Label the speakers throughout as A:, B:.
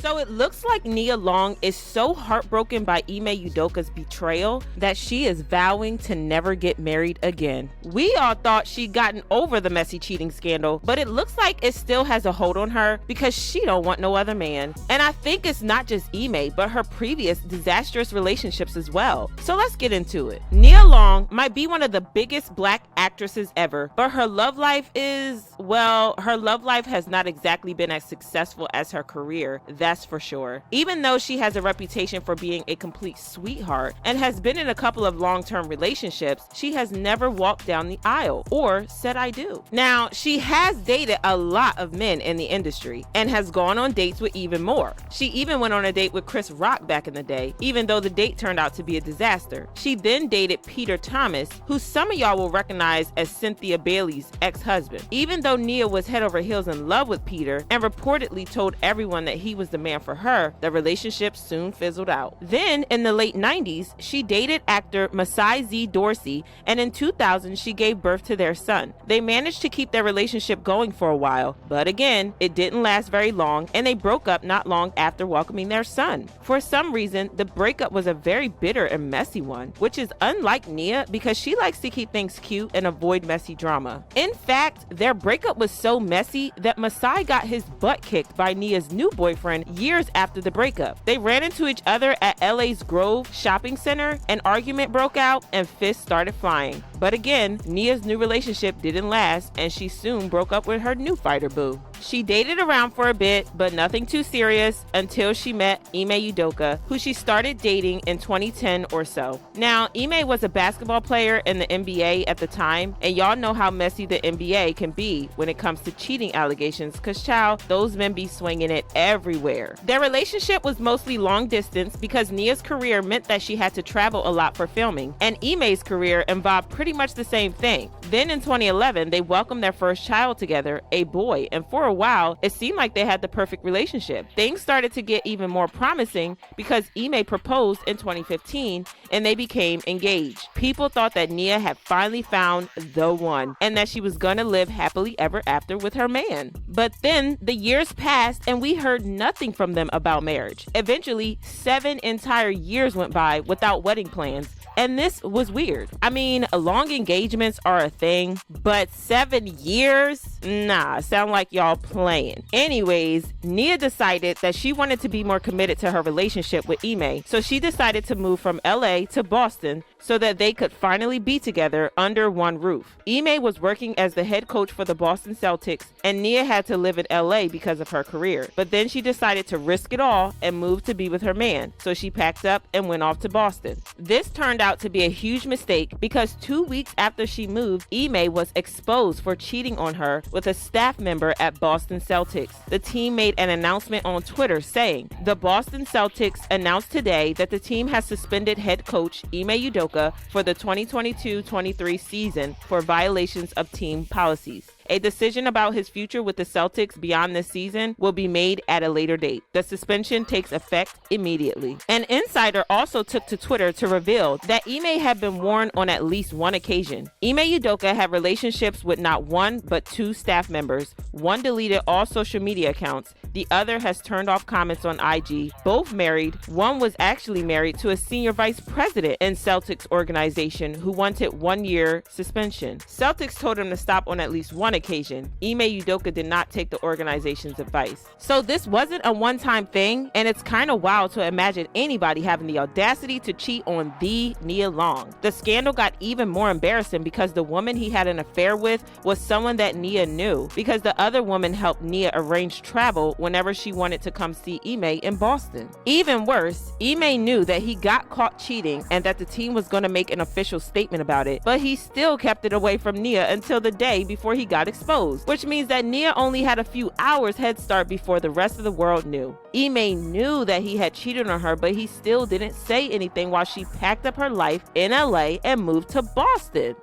A: So it looks like Nia Long is so heartbroken by Ime Udoka's betrayal that she is vowing to never get married again. We all thought she'd gotten over the messy cheating scandal, but it looks like it still has a hold on her because she don't want no other man. And I think it's not just Ime, but her previous disastrous relationships as well. So let's get into it. Nia Long might be one of the biggest black actresses ever, but her love life has not exactly been as successful as her career. That's for sure. Even though she has a reputation for being a complete sweetheart and has been in a couple of long-term relationships, she has never walked down the aisle or said I do. Now, she has dated a lot of men in the industry and has gone on dates with even more. She even went on a date with Chris Rock back in the day, even though the date turned out to be a disaster. She then dated Peter Thomas, who some of y'all will recognize as Cynthia Bailey's ex-husband. Even though Nia was head over heels in love with Peter and reportedly told everyone that he was the man for her, the relationship soon fizzled out. Then, in the late 90s, she dated actor Masai Z. Dorsey, and in 2000, she gave birth to their son. They managed to keep their relationship going for a while, but again, it didn't last very long, and they broke up not long after welcoming their son. For some reason, the breakup was a very bitter and messy one, which is unlike Nia because she likes to keep things cute and avoid messy drama. In fact, their breakup was so messy that Masai got his butt kicked by Nia's new boyfriend years after the breakup. They ran into each other at LA's Grove shopping center, an argument broke out, and fists started flying. But again, Nia's new relationship didn't last, and she soon broke up with her new fighter boo. She dated around for a bit, but nothing too serious until she met Ime Udoka, who she started dating in 2010 or so. Now, Ime was a basketball player in the NBA at the time, and y'all know how messy the NBA can be when it comes to cheating allegations, cause child, those men be swinging it everywhere. Their relationship was mostly long distance because Nia's career meant that she had to travel a lot for filming, and Ime's career involved pretty much the same thing. Then in 2011, they welcomed their first child together, a boy, and for a while, it seemed like they had the perfect relationship. Things started to get even more promising because Ime proposed in 2015 and they became engaged. People thought that Nia had finally found the one and that she was gonna live happily ever after with her man. But then the years passed and we heard nothing from them about marriage. Eventually, 7 entire years went by without wedding plans. And this was weird. I mean, long engagements are a thing, but 7 years? Nah, sound like y'all playing. Anyways, Nia decided that she wanted to be more committed to her relationship with Ime, so she decided to move from LA to Boston so that they could finally be together under one roof. Ime was working as the head coach for the Boston Celtics, and Nia had to live in LA because of her career. But then she decided to risk it all and move to be with her man, so she packed up and went off to Boston. This turned out to be a huge mistake because 2 weeks after she moved, Ime was exposed for cheating on her with a staff member at Boston Celtics. The team made an announcement on Twitter saying, "The Boston Celtics announced today that the team has suspended head coach Ime Udoka for the 2022-23 season for violations of team policies. A decision about his future with the Celtics beyond this season will be made at a later date. The suspension takes effect immediately." An insider also took to Twitter to reveal that Ime had been warned on at least one occasion. Ime Udoka had relationships with not one but 2 staff members. One deleted all social media accounts. The other has turned off comments on IG. Both married. One was actually married to a senior vice president in Celtics organization who wanted 1-year suspension. Celtics told him to stop on at least one occasion. Ime Udoka did not take the organization's advice. So this wasn't a one-time thing, and it's kind of wild to imagine anybody having the audacity to cheat on the Nia Long. The scandal got even more embarrassing because the woman he had an affair with was someone that Nia knew, because the other woman helped Nia arrange travel whenever she wanted to come see Ime in Boston. Even worse, Ime knew that he got caught cheating and that the team was going to make an official statement about it, but he still kept it away from Nia until the day before he got exposed, which means that Nia only had a few hours head start before the rest of the world knew. Ime knew that he had cheated on her, but he still didn't say anything while she packed up her life in LA and moved to Boston.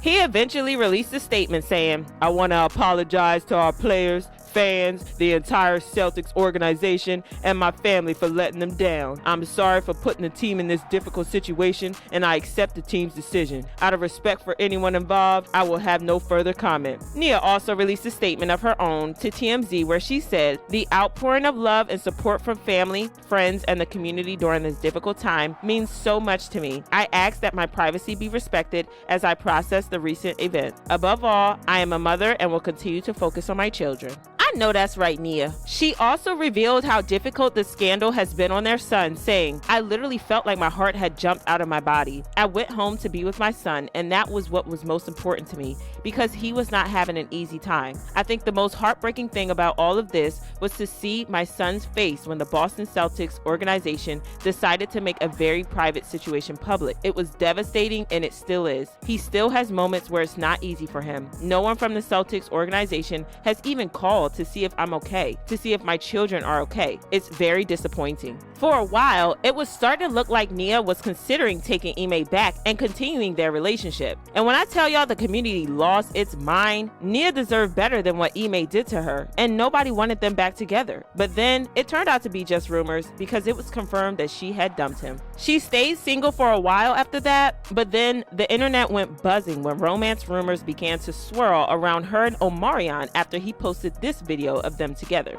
A: He eventually released a statement saying, "I want to apologize to our players, fans, the entire Celtics organization, and my family for letting them down. I'm sorry for putting the team in this difficult situation, and I accept the team's decision. Out of respect for anyone involved, I will have no further comment." Nia also released a statement of her own to TMZ where she said, "The outpouring of love and support from family, friends, and the community during this difficult time means so much to me. I ask that my privacy be respected as I process the recent event. Above all, I am a mother and will continue to focus on my children." I know that's right, Nia. She also revealed how difficult the scandal has been on their son, saying, "I literally felt like my heart had jumped out of my body. I went home to be with my son, and that was what was most important to me because he was not having an easy time. I think the most heartbreaking thing about all of this was to see my son's face when the Boston Celtics organization decided to make a very private situation public. It was devastating, and it still is. He still has moments where it's not easy for him. No one from the Celtics organization has even called to see if I'm okay, to see if my children are okay. It's very disappointing." For a while, it was starting to look like Nia was considering taking Ime back and continuing their relationship. And when I tell y'all the community lost its mind, Nia deserved better than what Ime did to her, and nobody wanted them back together. But then, it turned out to be just rumors because it was confirmed that she had dumped him. She stayed single for a while after that, but then the internet went buzzing when romance rumors began to swirl around her and Omarion after he posted this video of them together.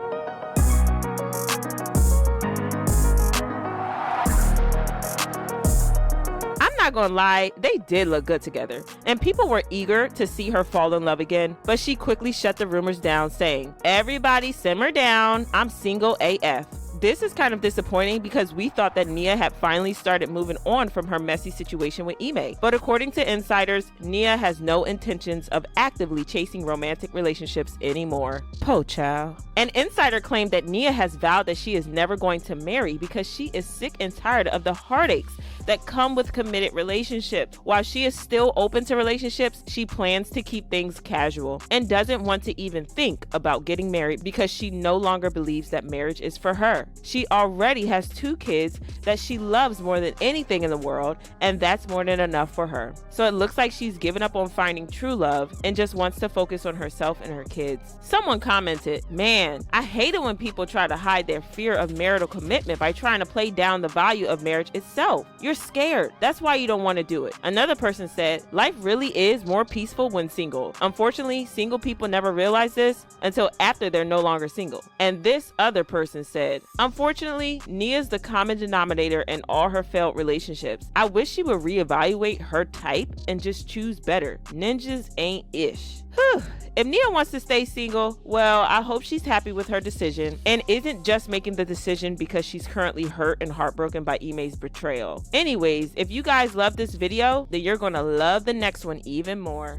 A: I'm not gonna lie, they did look good together, and people were eager to see her fall in love again, but she quickly shut the rumors down, saying, "Everybody simmer down, I'm single AF." This is kind of disappointing because we thought that Nia had finally started moving on from her messy situation with Ime. But according to insiders, Nia has no intentions of actively chasing romantic relationships anymore. Po child. An insider claimed that Nia has vowed that she is never going to marry because she is sick and tired of the heartaches that come with committed relationships. While she is still open to relationships, she plans to keep things casual and doesn't want to even think about getting married because she no longer believes that marriage is for her. She already has 2 kids that she loves more than anything in the world, and that's more than enough for her. So it looks like she's given up on finding true love and just wants to focus on herself and her kids. Someone commented, "Man, I hate it when people try to hide their fear of marital commitment by trying to play down the value of marriage itself. You're scared. That's why you don't want to do it." Another person said, "Life really is more peaceful when single. Unfortunately, single people never realize this until after they're no longer single." And this other person said, "Unfortunately, Nia's the common denominator in all her failed relationships. I wish she would reevaluate her type and just choose better. Ninjas ain't ish." Whew. If Nia wants to stay single, well, I hope she's happy with her decision and isn't just making the decision because she's currently hurt and heartbroken by Ime's betrayal. Anyways, if you guys love this video, then you're gonna love the next one even more.